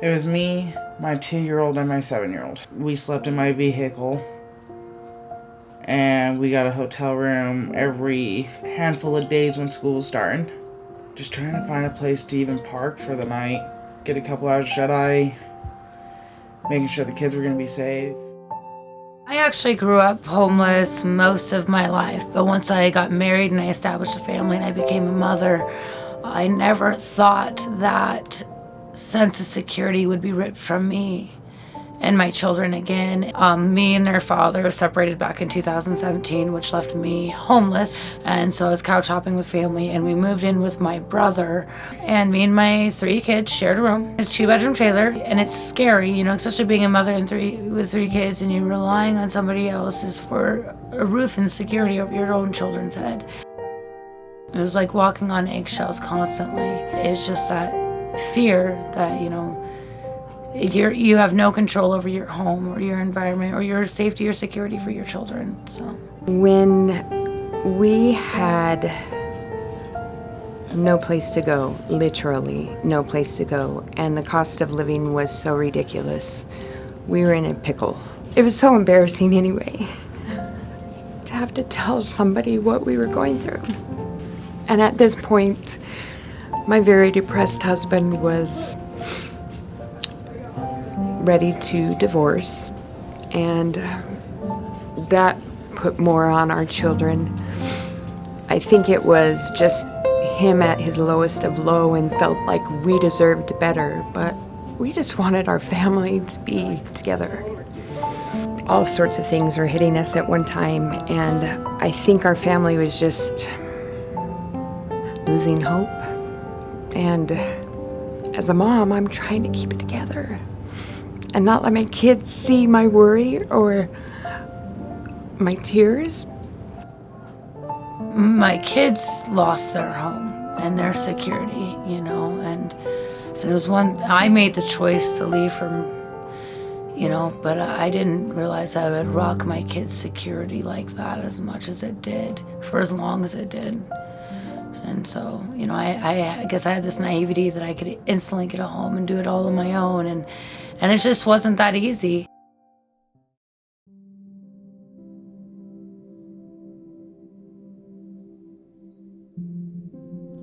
It was me, my 2-year-old, and my 7-year-old. We slept in my vehicle, and we got a hotel room every handful of days when school was starting. Just trying to find a place to even park for the night, get a couple hours shut-eye, making sure the kids were going to be safe. I actually grew up homeless most of my life, but once I got married and I established a family and I became a mother, I never thought that sense of security would be ripped from me and my children again. Me and their father separated back in 2017, which left me homeless. And so I was couch hopping with family, and we moved in with my brother. And me and my 3 kids shared a room. It's a 2-bedroom trailer, and it's scary, especially being a mother with 3 kids, and you're relying on somebody else's for a roof and security over your own children's head. It was like walking on eggshells constantly. It's just that fear that, you have no control over your home or your environment or your safety or security for your children. So when we had no place to go, literally no place to go, and the cost of living was so ridiculous, we were in a pickle. It was so embarrassing anyway to have to tell somebody what we were going through. And at this point, my very depressed husband was ready to divorce, and that put more on our children. I think it was just him at his lowest of low and felt like we deserved better, but we just wanted our family to be together. All sorts of things were hitting us at one time, and I think our family was just losing hope. And as a mom, I'm trying to keep it together and not let my kids see my worry or my tears. my kids lost their home and their security, and it was I made the choice to leave from, but I didn't realize I would rock my kids' security like that as much as it did, for as long as it did. And so, I guess I had this naivety that I could instantly get a home and do it all on my own, and it just wasn't that easy.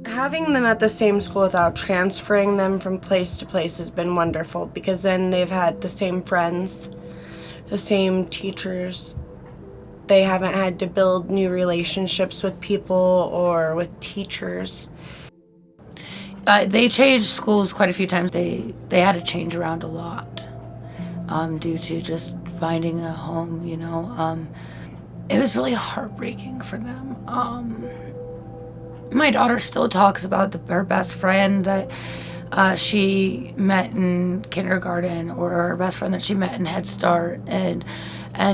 Having them at the same school without transferring them from place to place has been wonderful, because then they've had the same friends, the same teachers. They haven't had to build new relationships with people or with teachers. They changed schools quite a few times. They had to change around a lot due to just finding a home, It was really heartbreaking for them. My daughter still talks about her best friend that she met in kindergarten, or her best friend that she met in Head Start, and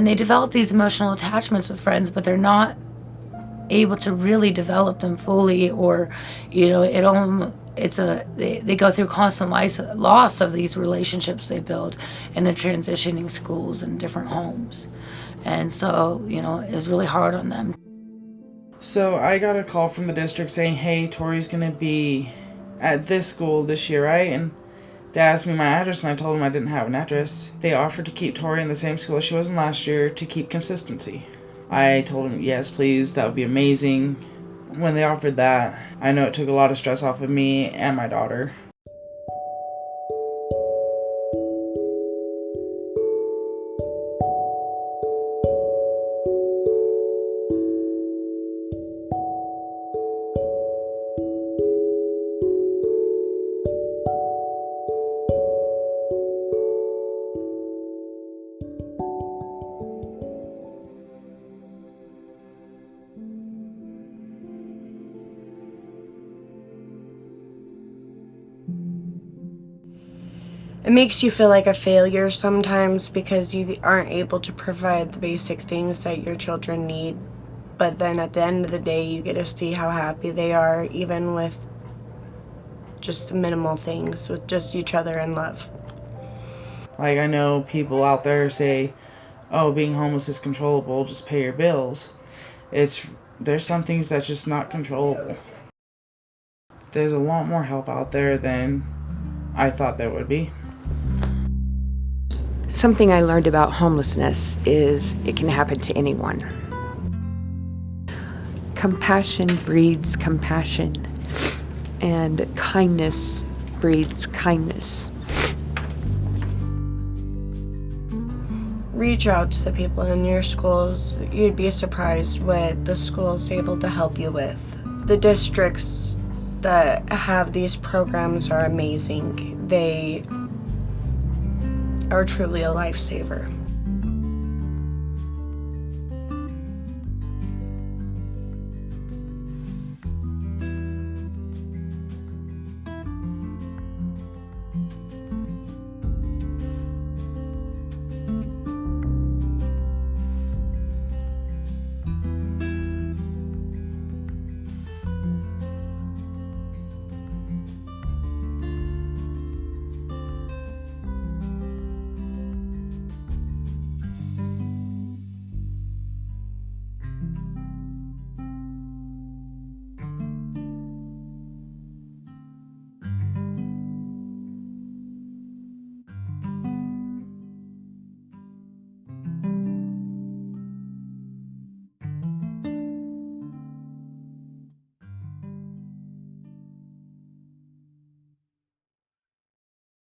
they develop these emotional attachments with friends, but they're not able to really develop them fully, or they go through constant loss of these relationships they build in the transitioning schools and different homes, and so it was really hard on them. So I got a call from the district saying, hey, Tori's going to be at this school this year, right? And they asked me my address, and I told them I didn't have an address. They offered to keep Tori in the same school as she was in last year to keep consistency. I told them, yes, please, that would be amazing. When they offered that, I know it took a lot of stress off of me and my daughter. It makes you feel like a failure sometimes, because you aren't able to provide the basic things that your children need. But then at the end of the day, you get to see how happy they are, even with just minimal things, with just each other and love. Like, I know people out there say, oh, being homeless is controllable, just pay your bills. There's some things that's just not controllable. There's a lot more help out there than I thought there would be. something I learned about homelessness is it can happen to anyone. Compassion breeds compassion, and kindness breeds kindness. Reach out to the people in your schools. You'd be surprised what the school's able to help you with. The districts that have these programs are amazing. They are truly a lifesaver.